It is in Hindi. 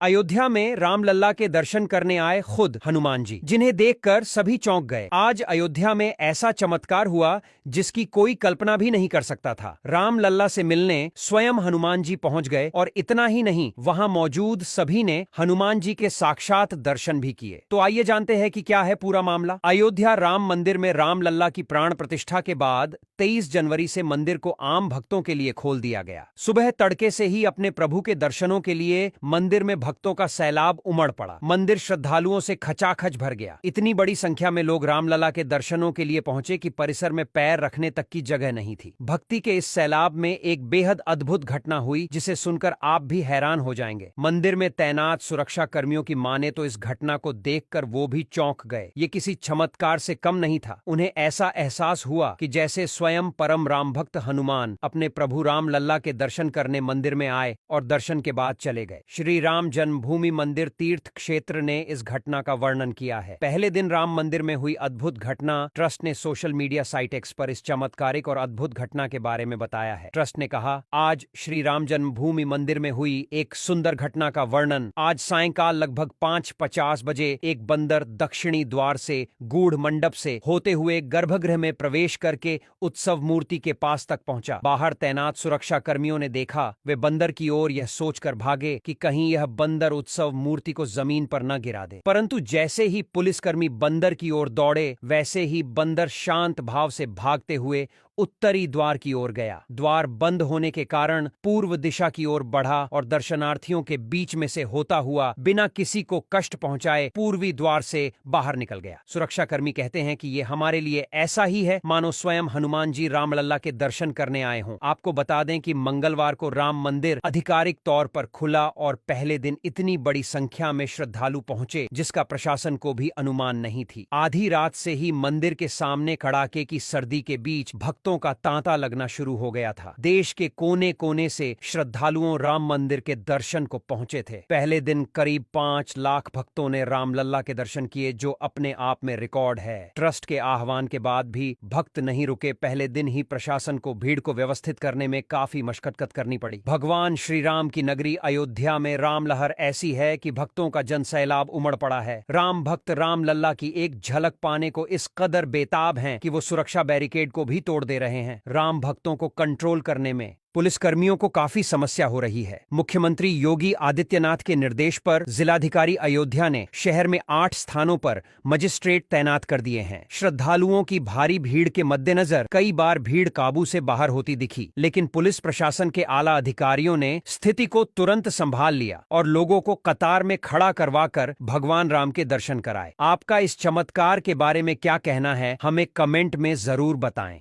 अयोध्या में रामलल्ला के दर्शन करने आए खुद हनुमान जी, जिन्हें देखकर सभी चौंक गए। आज अयोध्या में ऐसा चमत्कार हुआ जिसकी कोई कल्पना भी नहीं कर सकता था। रामलल्ला से मिलने स्वयं हनुमान जी पहुंच गए और इतना ही नहीं, वहां मौजूद सभी ने हनुमान जी के साक्षात दर्शन भी किए। तो आइए जानते हैं कि क्या है पूरा मामला। अयोध्या राम मंदिर में रामलल्ला की प्राण प्रतिष्ठा के बाद 23 जनवरी से मंदिर को आम भक्तों के लिए खोल दिया गया। सुबह तड़के से ही अपने प्रभु के दर्शनों के लिए मंदिर में भक्तों का सैलाब उमड़ पड़ा। मंदिर श्रद्धालुओं से खचाखच भर गया। इतनी बड़ी संख्या में लोग रामलला के दर्शनों के लिए पहुंचे कि परिसर में पैर रखने तक की जगह नहीं थी। भक्ति के इस सैलाब में एक बेहद अद्भुत घटना हुई जिसे सुनकर आप भी हैरान हो जाएंगे। मंदिर में तैनात सुरक्षा कर्मियों की माने तो इस घटना को देखकर वो भी चौंक गए। ये किसी चमत्कार से कम नहीं था। उन्हें ऐसा एहसास हुआ कि जैसे स्वयं परम राम भक्त हनुमान अपने प्रभु रामलल्ला के दर्शन करने मंदिर में आए और दर्शन के बाद चले गए। श्री राम जन्मभूमि मंदिर तीर्थ क्षेत्र ने इस घटना का वर्णन किया है। पहले दिन राम मंदिर में हुई अद्भुत घटना ट्रस्ट ने सोशल मीडिया साइट एक्स पर इस चमत्कारिक और अद्भुत घटना के बारे में बताया है। ट्रस्ट ने कहा, आज श्री राम जन्मभूमि मंदिर में हुई एक सुंदर घटना का वर्णन। आज सायंकाल लगभग 5:50 बजे एक बंदर दक्षिणी द्वार से गूढ़ मंडप से होते हुए गर्भगृह में प्रवेश करके उत्सव मूर्ति के पास तक पहुंचा। बाहर तैनात सुरक्षा कर्मियों ने देखा। वे बंदर की ओर यह सोचकर भागे कि कहीं यह बंदर उत्सव मूर्ति को जमीन पर न गिरा दे। परंतु जैसे ही पुलिसकर्मी बंदर की ओर दौड़े, वैसे ही बंदर शांत भाव से भागते हुए उत्तरी द्वार की ओर गया। द्वार बंद होने के कारण पूर्व दिशा की ओर बढ़ा और दर्शनार्थियों के बीच में से होता हुआ बिना किसी को कष्ट पहुंचाए पूर्वी द्वार से बाहर निकल गया। सुरक्षाकर्मी कहते हैं कि ये हमारे लिए ऐसा ही है मानो स्वयं हनुमान जी रामलल्ला के दर्शन करने आए हों। आपको बता दें कि मंगलवार को राम मंदिर आधिकारिक तौर पर खुला और पहले दिन इतनी बड़ी संख्या में श्रद्धालु पहुंचे जिसका प्रशासन को भी अनुमान नहीं थी। आधी रात से ही मंदिर के सामने कड़ाके की सर्दी के बीच भक्तों का तांता लगना शुरू हो गया था। देश के कोने कोने से श्रद्धालुओं राम मंदिर के दर्शन को पहुंचे थे। पहले दिन करीब 5 लाख भक्तों ने रामलल्ला के दर्शन किए, जो अपने आप में रिकॉर्ड है। ट्रस्ट के आह्वान के बाद भी भक्त नहीं रुके। पहले दिन ही प्रशासन को भीड़ को व्यवस्थित करने में काफी मशक्कत करनी पड़ी। भगवान श्री राम की नगरी अयोध्या में रामलहर ऐसी है कि भक्तों का जनसैलाब उमड़ पड़ा है। राम भक्त रामलल्ला की एक झलक पाने को इस कदर बेताब हैं कि वो सुरक्षा बैरिकेड को भी तोड़ दे रहे हैं। राम भक्तों को कंट्रोल करने में पुलिसकर्मियों को काफी समस्या हो रही है। मुख्यमंत्री योगी आदित्यनाथ के निर्देश पर जिलाधिकारी अयोध्या ने शहर में 8 स्थानों पर मजिस्ट्रेट तैनात कर दिए हैं। श्रद्धालुओं की भारी भीड़ के मद्देनजर कई बार भीड़ काबू से बाहर होती दिखी, लेकिन पुलिस प्रशासन के आला अधिकारियों ने स्थिति को तुरंत संभाल लिया और लोगों को कतार में खड़ा करवाकर भगवान राम के दर्शन कराए। आपका इस चमत्कार के बारे में क्या कहना है, हमें कमेंट में जरूर बताएं।